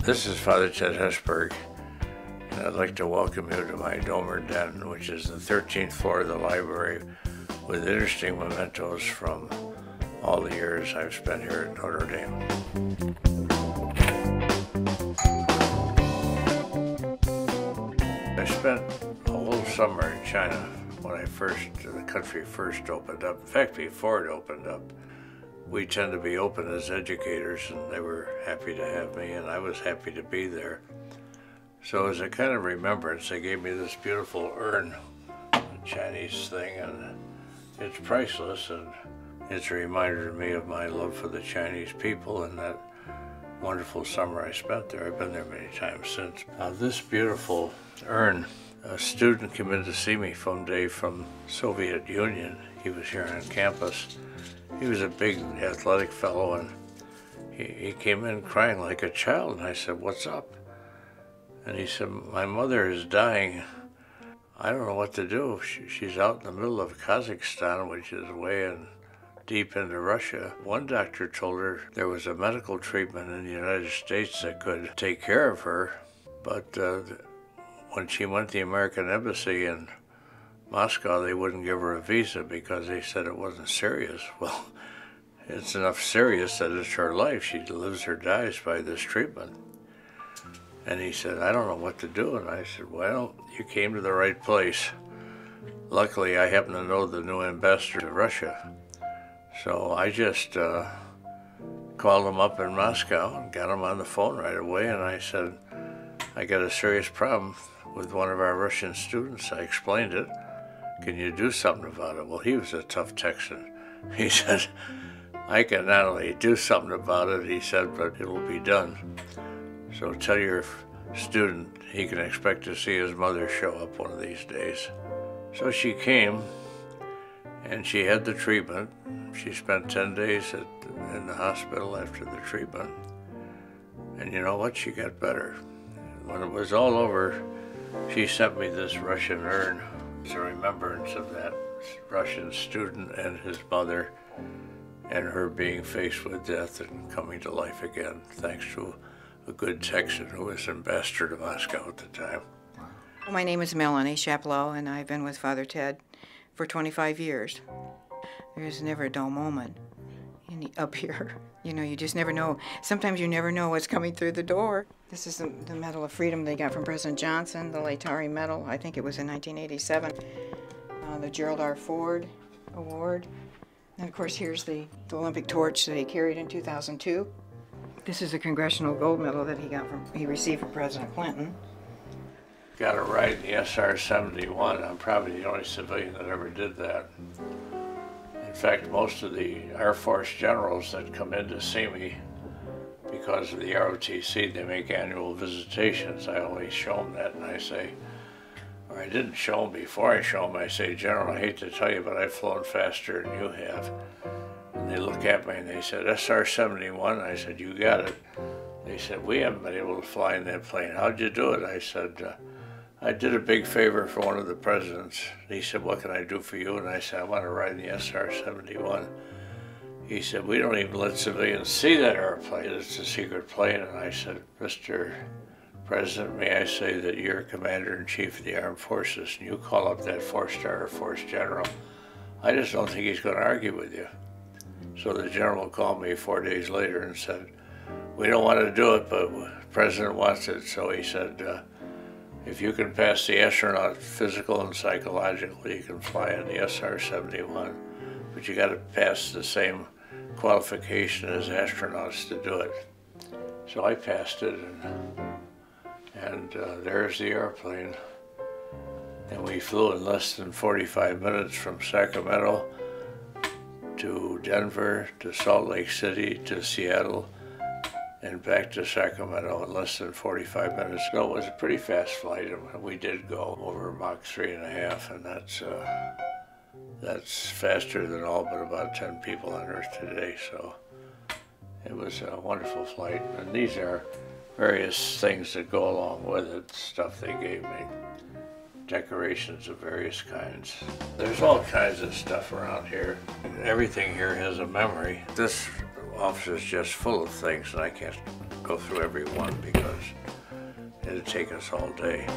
This is Father Ted Hesburgh, and I'd like to welcome you to my dormer den, which is the 13th floor of the library, with interesting mementos from all the years I've spent here at Notre Dame. I spent a whole summer in China when the country first opened up. In fact, before it opened up. We tend to be open as educators, and they were happy to have me, and I was happy to be there. So as a kind of remembrance, they gave me this beautiful urn, a Chinese thing, and it's priceless, and it's a reminder to me of my love for the Chinese people and that wonderful summer I spent there. I've been there many times since. This beautiful urn, a student came in to see me from Soviet Union. He was here on campus. He was a big athletic fellow, and he came in crying like a child, and I said, "What's up?" And he said, "My mother is dying. I don't know what to do. She's out in the middle of Kazakhstan, which is way deep into Russia." One doctor told her there was a medical treatment in the United States that could take care of her, but when she went to the American embassy in Moscow, they wouldn't give her a visa because they said it wasn't serious. Well, it's enough serious that it's her life. She lives or dies by this treatment. And he said, "I don't know what to do." And I said, "Well, you came to the right place. Luckily, I happen to know the new ambassador to Russia." So I just called him up in Moscow and got him on the phone right away. And I said, "I got a serious problem with one of our Russian students." I explained it. "Can you do something about it?" Well, he was a tough Texan. He said, "I can not only do something about it," he said, "but it will be done. So tell your student he can expect to see his mother show up one of these days." So she came, and she had the treatment. She spent 10 days in the hospital after the treatment. And you know what? She got better. When it was all over, she sent me this Russian urn as a remembrance of that Russian student and his mother and her being faced with death and coming to life again, thanks to a good Texan who was ambassador to Moscow at the time. My name is Melanie Chaplow, and I've been with Father Ted for 25 years. There's never a dull moment up here. You know, you just never know. Sometimes you never know what's coming through the door. This is the Medal of Freedom they got from President Johnson, the Latari Medal. I think it was in 1987. The Gerald R. Ford Award. And of course, here's the Olympic torch that he carried in 2002. This is a Congressional Gold Medal that he received from President Clinton. Got to ride the SR-71. I'm probably the only civilian that ever did that. In fact, most of the Air Force generals that come in to see me, because of the ROTC, they make annual visitations. I always show them that, and I say, or I didn't show them before I show them, I say, "General, I hate to tell you, but I've flown faster than you have." And they look at me and they said, "SR-71? I said, "You got it." They said, "We haven't been able to fly in that plane. How'd you do it?" I said, "I did a big favor for one of the presidents." He said, "What can I do for you?" And I said, "I want to ride the SR-71. He said, "We don't even let civilians see that airplane. It's a secret plane." And I said, "Mr. President, may I say that you're Commander-in-Chief of the Armed Forces, and you call up that four-star Air Force general. I just don't think he's going to argue with you." So the general called me 4 days later and said, "We don't want to do it, but the President wants it." So he said, "If you can pass the astronaut physical and psychological, you can fly in the SR-71, but you got to pass the same qualification as astronauts to do it." So I passed it, and there's the airplane. And we flew in less than 45 minutes from Sacramento to Denver, to Salt Lake City, to Seattle, and back to Sacramento in less than 45 minutes. So it was a pretty fast flight, and we did go over Mach 3.5, and that's faster than all but about 10 people on Earth today. So it was a wonderful flight, and these are various things that go along with it, stuff they gave me, decorations of various kinds. There's all kinds of stuff around here. Everything here has a memory. This office is just full of things, and I can't go through every one because it'd take us all day.